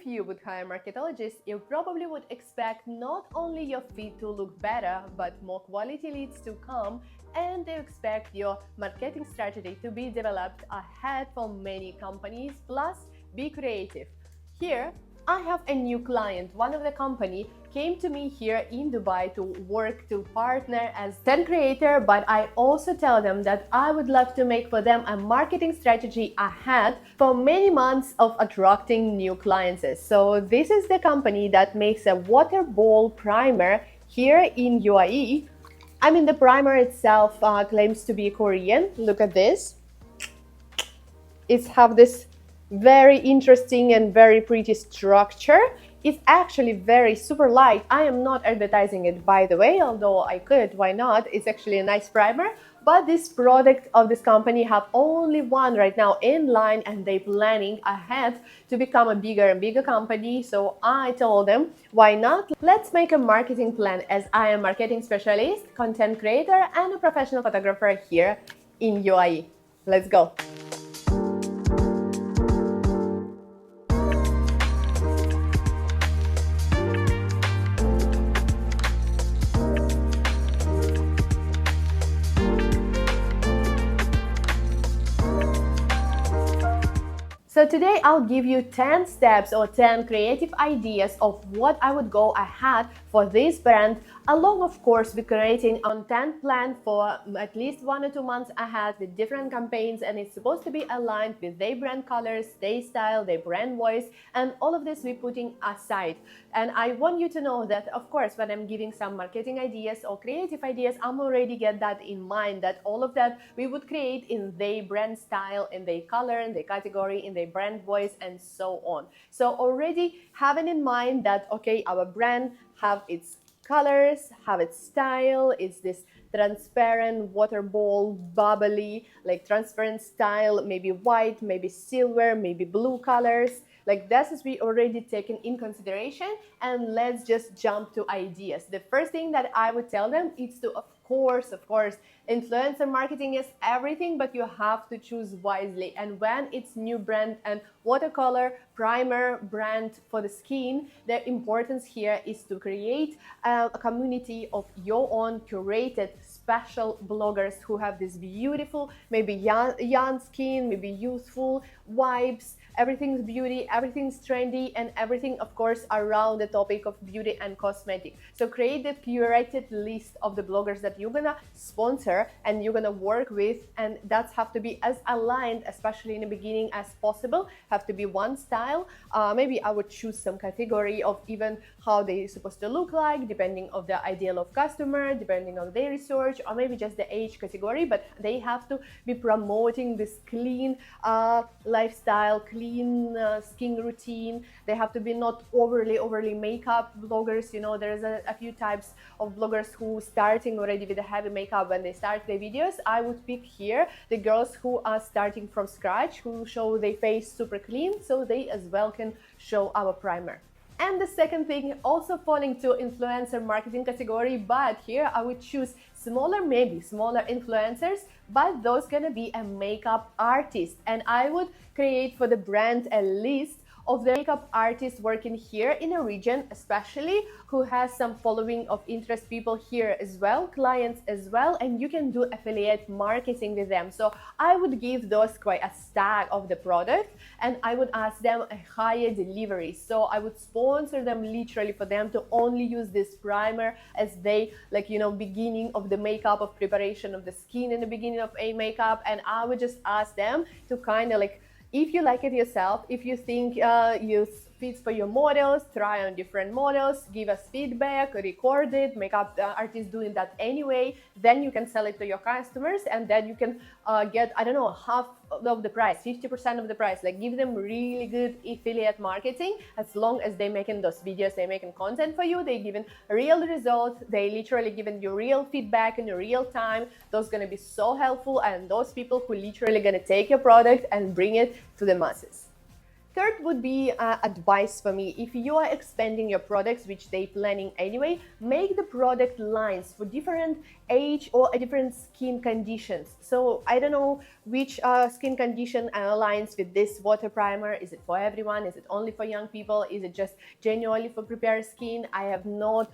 you would hire marketologists, you probably would expect not only your feed to look better, but more quality leads to come, and they expect your marketing strategy to be developed ahead for many companies, plus be creative. Here, I have a new client. One of the company came to me here in Dubai to work, to partner as content creator, but I also tell them that I would love to make for them a marketing strategy ahead for many months of attracting new clients. So this is the company that makes a water ball primer here in UAE. I mean, the primer itself claims to be Korean. Look at this. It's have this very interesting and very pretty structure. It's actually very super light. I am not advertising it, by the way, although I could, why not? It's actually a nice primer, but this product of this company have only one right now in line, and they planning ahead to become a bigger and bigger company. So I told them, why not? Let's make a marketing plan, as I am marketing specialist, content creator, and a professional photographer here in UAE. Let's go. So today I'll give you 10 steps or 10 creative ideas of what I would go ahead for this brand, along of course with creating a content plan for at least 1 or 2 months ahead with different campaigns, and it's supposed to be aligned with their brand colors, their style, their brand voice, and all of this we're putting aside. And I want you to know that of course when I'm giving some marketing ideas or creative ideas, I'm already get that in mind, that all of that we would create in their brand style, in their color, in their category, in their brand voice, and so on. So already having in mind that okay, our brand have its colors, have its style, it's this transparent water ball, bubbly, like transparent style, maybe white, maybe silver, maybe blue colors. Like this is we already taken in consideration, and let's just jump to ideas. The first thing that I would tell them is to of course, influencer marketing is everything, but you have to choose wisely. And when it's new brand and watercolor primer brand for the skin, the importance here is to create a community of your own curated special bloggers who have this beautiful, maybe young skin, maybe youthful vibes. Everything's beauty, everything's trendy, and everything of course around the topic of beauty and cosmetic. So create the curated list of the bloggers that you're gonna sponsor and you're gonna work with, and that's have to be as aligned, especially in the beginning, as possible. Have to be one style. Maybe I would choose some category of even how they're supposed to look like, depending on the ideal of customer, depending on their research, or maybe just the age category, but they have to be promoting this clean lifestyle, clean skin routine. They have to be not overly makeup bloggers. You know, there's a few types of bloggers who starting already with a heavy makeup when they start their videos. I would pick here the girls who are starting from scratch, who show their face super clean, so they as well can show our primer. And the second thing, also falling to influencer marketing category, but here I would choose maybe smaller influencers, but those gonna be a makeup artist, and I would create for the brand a list of the makeup artists working here in a region, especially who has some following of interest people here as well, clients as well, and you can do affiliate marketing with them. So I would give those quite a stack of the product, and I would ask them a higher delivery. So I would sponsor them literally for them to only use this primer as they, like, you know, beginning of the makeup, of preparation of the skin in the beginning of a makeup. And I would just ask them to kind of like, if you like it yourself, if you think you fits for your models, try on different models, give us feedback, record it, makeup artists doing that anyway, then you can sell it to your customers, and then you can get, I don't know, half of the price, 50% of the price. Like, give them really good affiliate marketing. As long as they making those videos, they making content for you, they giving real results, they literally giving you real feedback in real time. Those gonna be so helpful, and those people who literally gonna take your product and bring it to the masses. Third would be advice for me. If you are expanding your products, which they planning anyway, make the product lines for different age or different skin conditions. So I don't know which skin condition aligns with this water primer. Is it for everyone? Is it only for young people? Is it just genuinely for prepared skin? I have not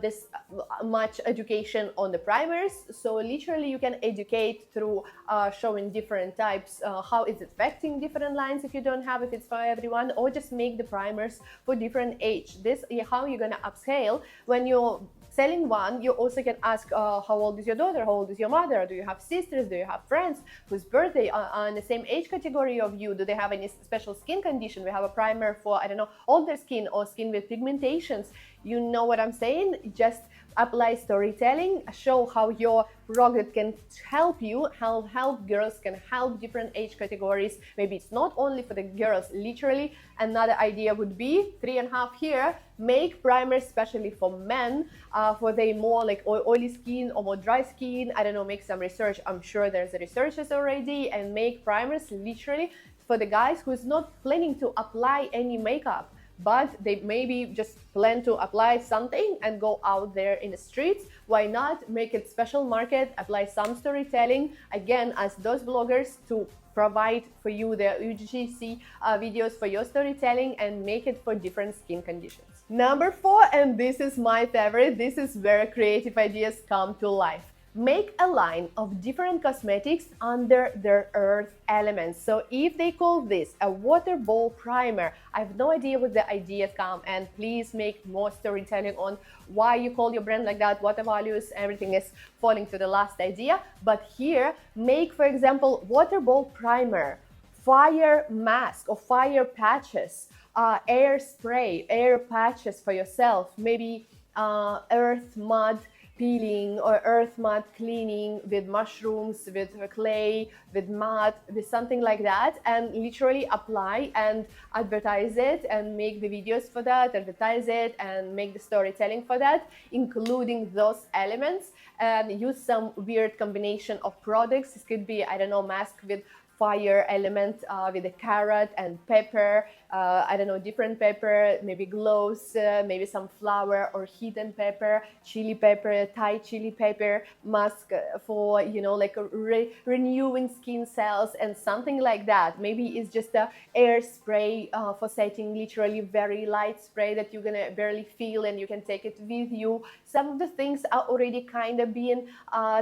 this much education on the primers, so literally you can educate through showing different types, how it's affecting different lines if you don't have, if it's for everyone, or just make the primers for different age. This is how you're gonna upscale. When you're selling one, you also can ask how old is your daughter, how old is your mother, do you have sisters, do you have friends whose birthday are in the same age category of you, do they have any special skin condition? We have a primer for, I don't know, older skin or skin with pigmentations. You know what I'm saying? Just apply storytelling, show how your product can help you, help girls, can help different age categories. Maybe it's not only for the girls, literally. Another idea would be 3.5 here, make primers especially for men, for the more like oily skin or more dry skin. I don't know, make some research. I'm sure there's researchers already, and make primers literally for the guys who's not planning to apply any makeup, but they maybe just plan to apply something and go out there in the streets. Why not make it special market, apply some storytelling, again, as those bloggers to provide for you the UGC videos for your storytelling and make it for different skin conditions. Number 4, and this is my favorite, this is where creative ideas come to life. Make a line of different cosmetics under their earth elements. So if they call this a water ball primer, I have no idea where the ideas come, and please make more storytelling on why you call your brand like that, what the values, everything is falling to the last idea. But here, make, for example, water ball primer, fire mask or fire patches, air spray, air patches for yourself, maybe earth mud peeling or earth mud cleaning with mushrooms, with clay, with mud, with something like that, and literally apply and advertise it and make the videos for that, advertise it and make the storytelling for that, including those elements, and use some weird combination of products. This could be, I don't know, mask with fire element with a carrot and pepper, I don't know, different pepper, maybe gloves, maybe some flour or hidden pepper, chili pepper, Thai chili pepper mask for, you know, like renewing skin cells and something like that. Maybe it's just a air spray for setting, literally very light spray that you're gonna barely feel and you can take it with you. Some of the things are already kind of being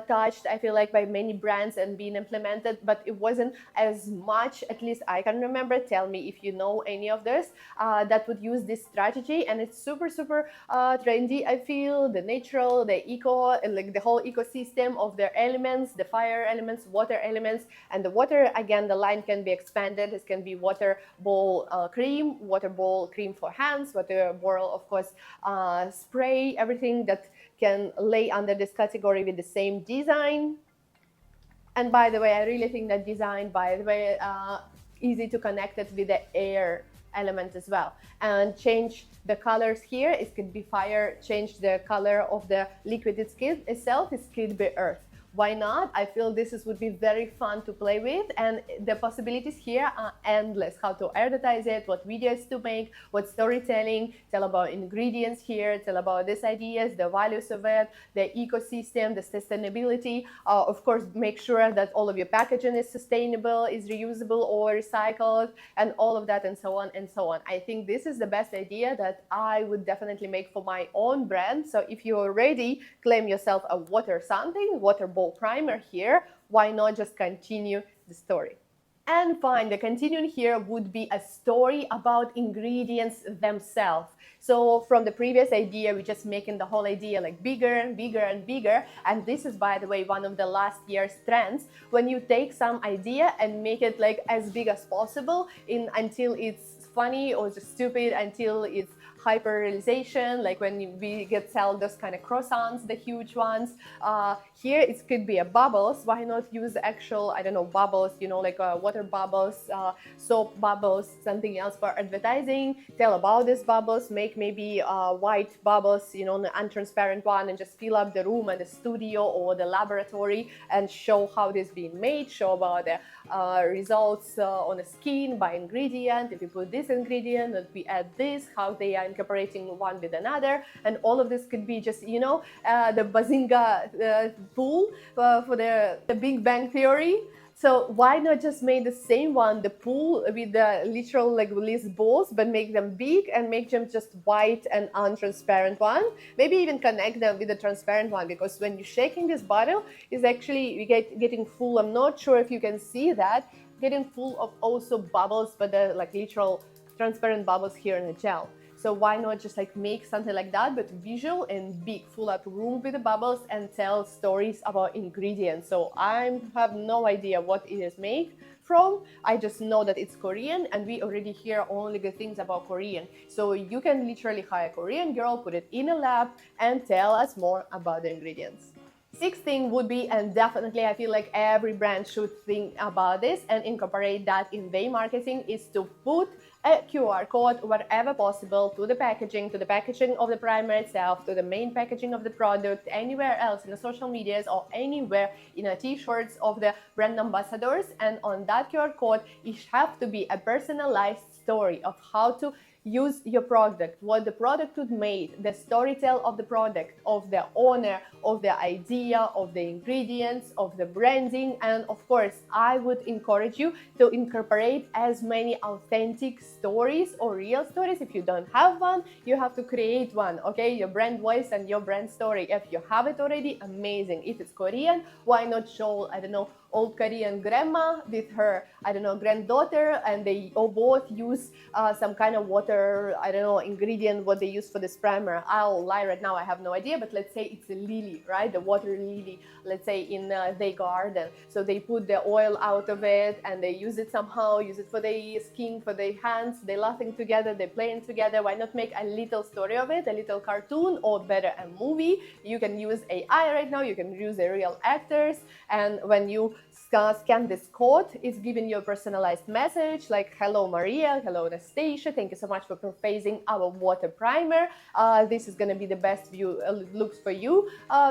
touched, I feel like, by many brands and being implemented, but it wasn't as much, at least I can remember. Tell me if you know any of this that would use this strategy, and it's super trendy. I feel the natural, the eco, like the whole ecosystem of their elements, the fire elements, water elements, and the water, again, the line can be expanded. It can be water ball cream, water ball cream for hands, water ball, of course, spray, everything that can lay under this category with the same design. And by the way, I really think that design, by the way, easy to connect it with the air element as well. And change the colors here. It could be fire, change the color of the liquid itself. It could be earth. Why not? I feel would be very fun to play with, and the possibilities here are endless. How to advertise it, what videos to make, what storytelling, tell about ingredients here, tell about these ideas, the values of it, the ecosystem, the sustainability. Of course, make sure that all of your packaging is sustainable, is reusable or recycled, and all of that, and so on and so on. I think this is the best idea that I would definitely make for my own brand. So if you already claim yourself a water ball primer here, why not just continue the story? And fine, the continuing here would be a story about ingredients themselves. So from the previous idea, we're just making the whole idea like bigger and bigger and bigger. And this is, by the way, one of the last year's trends, when you take some idea and make it like as big as possible until it's funny or just stupid until it's hyper realization, like when we get sell those kind of croissants, the huge ones. Here it could be a bubbles. Why not use actual, I don't know, bubbles, you know, like water bubbles, soap bubbles, something else for advertising. Tell about these bubbles, make maybe white bubbles, you know, an untransparent one, and just fill up the room and the studio or the laboratory and show how this being made, show about the results on the skin by ingredient. If you put this ingredient and we add this, how they are incorporating one with another. And all of this could be just, you know, the Bazinga pool for the Big Bang Theory. So why not just make the same one, the pool with the literal like these balls, but make them big and make them just white and untransparent one. Maybe even connect them with the transparent one, because when you're shaking this bottle, is actually you getting full. I'm not sure if you can see that, getting full of also bubbles, but the like literal transparent bubbles here in the gel. So why not just like make something like that, but visual and big, full up room with the bubbles and tell stories about ingredients. So I have no idea what it is made from. I just know that it's Korean, and we already hear only good things about Korean. So you can literally hire a Korean girl, put it in a lab, and tell us more about the ingredients. Sixth thing would be, and definitely I feel like every brand should think about this and incorporate that in their marketing, is to put a QR code wherever possible to the packaging of the primer itself, to the main packaging of the product, anywhere else in the social medias or anywhere in the t-shirts of the brand ambassadors. And on that QR code, it have to be a personalized story of how to use your product, what the product was made, the storytell of the product, of the owner, of the idea, of the ingredients, of the branding. And of course, I would encourage you to incorporate as many authentic stories or real stories. If you don't have one, you have to create one, okay? Your brand voice and your brand story. If you have it already, amazing. If it's Korean, why not show, I don't know, old Korean grandma with her, I don't know, granddaughter, and they all both use some kind of water, I don't know, ingredient, what they use for this primer. I'll lie right now, I have no idea, but let's say it's a lily, right? The water lily, let's say in their garden. So they put the oil out of it and they use it somehow, use it for their skin, for their hands, they're laughing together, they're playing together. Why not make a little story of it, a little cartoon, or better, a movie? You can use AI right now, you can use the real actors, and when you scan this code, it's giving you a personalized message like, hello Maria, hello Anastasia, thank you so much for purchasing our water primer. This is going to be the best view looks for you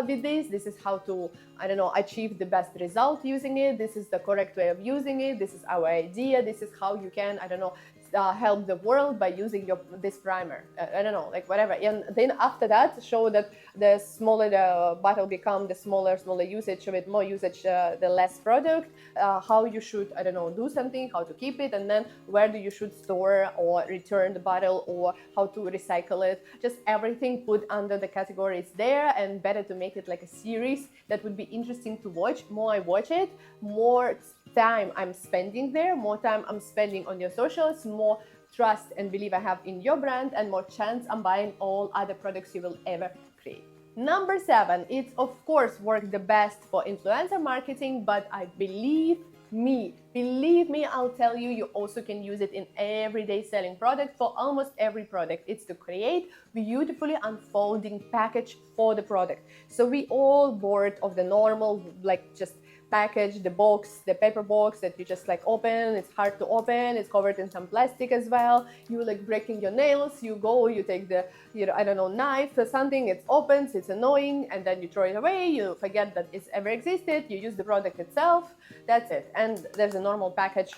with this. This is how to, I don't know, achieve the best result using it. This is the correct way of using it. This is our idea. This is how you can, I don't know, help the world by using this primer. I don't know, like whatever. And then after that, show that the smaller the bottle become, the smaller usage of it, more usage, the less product, how you should, I don't know, do something, how to keep it, and then where do you should store or return the bottle, or how to recycle it. Just everything put under the categories there, and better to make it like a series that would be interesting to watch. More I watch it, more time I'm spending there, more time I'm spending on your socials, more trust and belief I have in your brand, and more chance I'm buying all other products you will ever create. Number 7, it's of course work the best for influencer marketing, but I believe me, I'll tell you, you also can use it in everyday selling product. For almost every product, it's to create beautifully unfolding package for the product. So we all bored of the normal, like just package, the box, the paper box that you just like open. It's hard to open, it's covered in some plastic as well. You like breaking your nails, you go, you take the, you know, I don't know, knife or something, it opens, it's annoying, and then you throw it away, you forget that it's ever existed, you use the product itself, that's it. And there's a normal package,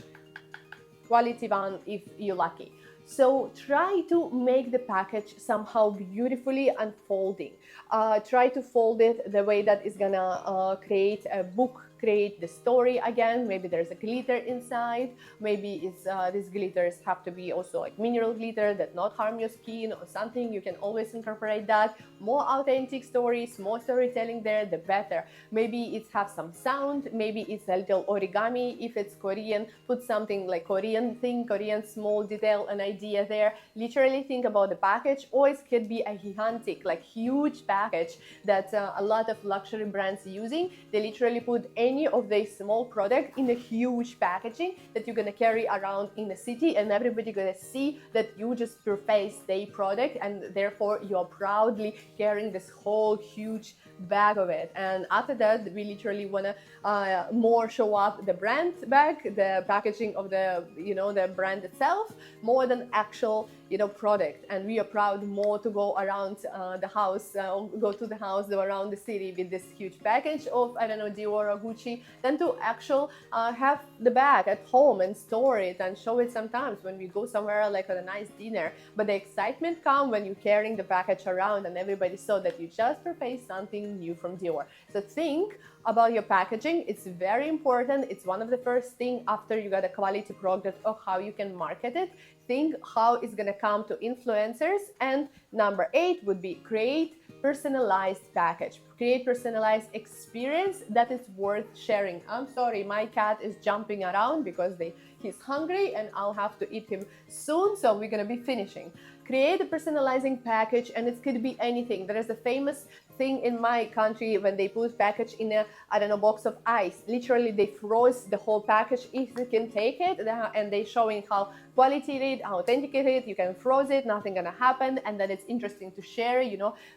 quality one if you're lucky. So try to make the package somehow beautifully unfolding. Try to fold it the way that is gonna create a book, create the story again. Maybe there's a glitter inside. Maybe it's these glitters have to be also like mineral glitter that not harm your skin or something. You can always incorporate that. More authentic stories, more storytelling there, the better. Maybe it has some sound. Maybe it's a little origami. If it's Korean, put something like Korean thing, Korean small detail, an idea there. Literally think about the package. Or it could be a gigantic, like huge package that a lot of luxury brands using. They literally put any of these small products in a huge packaging that you're gonna carry around in the city, and everybody gonna see that you just purchased their product, and therefore you're proudly carrying this whole huge bag of it. And after that, we literally wanna more show up the brand bag, the packaging of the the brand itself, more than actual product. And we are proud more to go around the house, go to the house, go around the city with this huge package of, I don't know, Dior or Gucci, than to actual have the bag at home and store it and show it sometimes when we go somewhere like on a nice dinner. But the excitement comes when you're carrying the package around and everybody saw that you just purchased something new from Dior. So think about your packaging. It's very important. It's one of the first things after you got a quality product of how you can market it. Think how it's gonna come to influencers. And number 8 would be create personalized package. Create personalized experience that is worth sharing. I'm sorry, my cat is jumping around because he's hungry and I'll have to eat him soon, so we're gonna be finishing. Create a personalizing package, and it could be anything. There is a famous thing in my country when they put package in a, I don't know, box of ice. Literally, they froze the whole package if you can take it, and they showing how quality it is, how authentic it is. You can froze it, nothing gonna happen, and then it's interesting to share,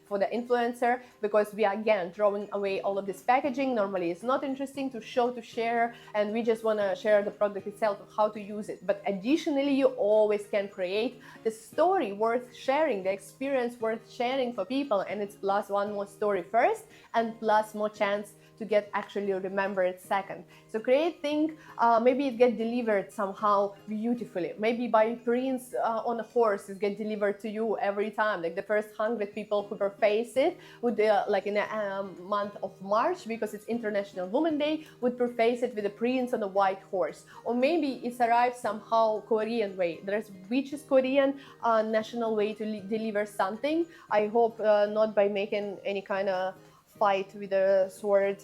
for the influencer, because we are again throwing away all of this packaging. Normally, it's not interesting to show, to share, and we just wanna share the product itself, how to use it. But additionally, you always can create the story worth sharing, the experience worth sharing for people, and it's plus one more story first and plus more chance to get actually remembered second. So create thing, maybe it get delivered somehow beautifully. Maybe by prince on a horse, it get delivered to you every time. Like the first 100 people who purchase it would, like in a month of March, because it's International Women's Day, would purchase it with a prince on a white horse. Or maybe it's arrived somehow Korean way. There's which is Korean national way to deliver something. I hope not by making any kind of fight with a sword.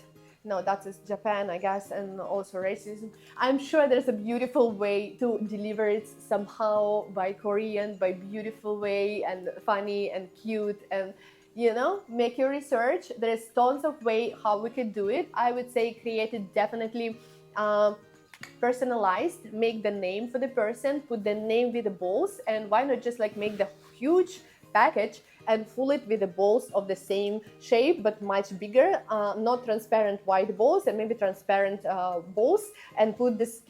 No, that is Japan, I guess, and also racism. I'm sure there's a beautiful way to deliver it somehow by Korean, by beautiful way and funny and cute, and make your research. There's tons of way how we could do it. I would say create it definitely personalized, make the name for the person, put the name with the balls, and why not just like make the huge package and fill it with the balls of the same shape but much bigger, not transparent white balls, and maybe transparent balls, and put this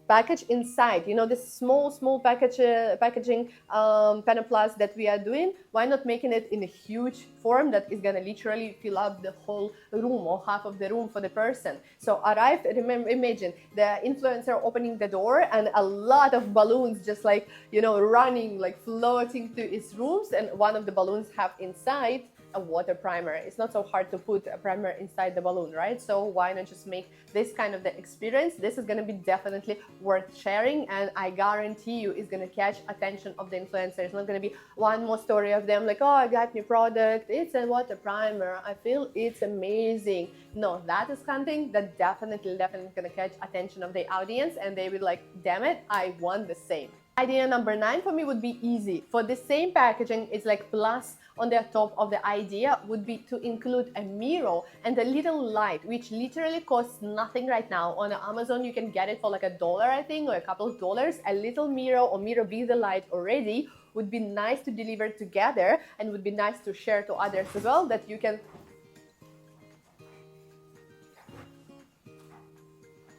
package inside, this small packaging panoplast that we are doing. Why not making it in a huge form that is gonna literally fill up the whole room or half of the room for the person? So imagine the influencer opening the door and a lot of balloons just like running, like floating to its rooms, and one of the balloons have inside a water primer. It's not so hard to put a primer inside the balloon, right? So why not just make this kind of the experience? This is going to be definitely worth sharing, and I guarantee you it's going to catch attention of the influencer. It's not going to be one more story of them like, oh, I got new product, it's a water primer, I feel it's amazing. No, that is something that definitely going to catch attention of the audience, and they will like, damn it, I want the same. Idea number 9 for me would be easy. For the same packaging, it's like plus on the top of the idea would be to include a mirror and a little light, which literally costs nothing right now. On Amazon, you can get it for like $1, I think, or a couple of dollars. A little mirror or mirror with the light already would be nice to deliver together, and would be nice to share to others as well, that you can.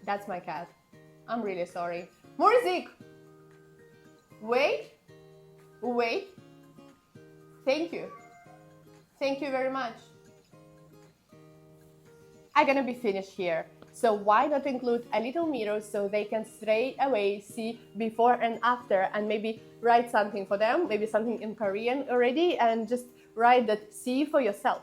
That's my cat. I'm really sorry. Murzik! Wait. Thank you very much. I'm gonna be finished here. So why not include a little mirror so they can straight away see before and after, and maybe write something for them, maybe something in Korean already, and just write that, see for yourself.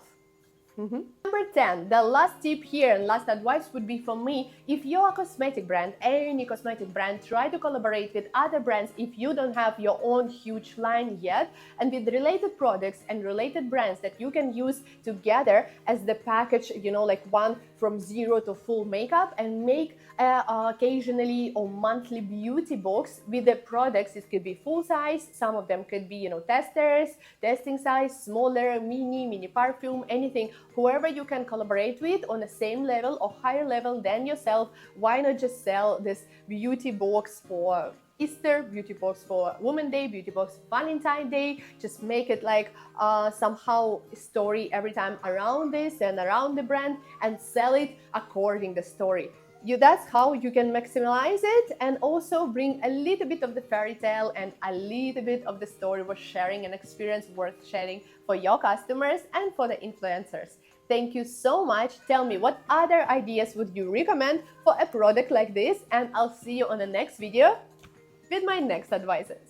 Number 10, the last tip here and last advice would be for me, if you're a cosmetic brand, any cosmetic brand, try to collaborate with other brands if you don't have your own huge line yet, and with related products and related brands that you can use together as the package, like one from zero to full makeup and make occasionally or monthly beauty box with the products. It could be full size, some of them could be, testers, testing size, smaller, mini perfume, anything. Whoever you can collaborate with on the same level or higher level than yourself, why not just sell this beauty box for Easter, beauty box for Women's Day, beauty box Valentine Day. Just make it like somehow story every time around this and around the brand, and sell it according the story. That's how you can maximize it and also bring a little bit of the fairy tale and a little bit of the story worth sharing and experience worth sharing for your customers and for the influencers. Thank you so much. Tell me, what other ideas would you recommend for a product like this? And I'll see you on the next video with my next advices.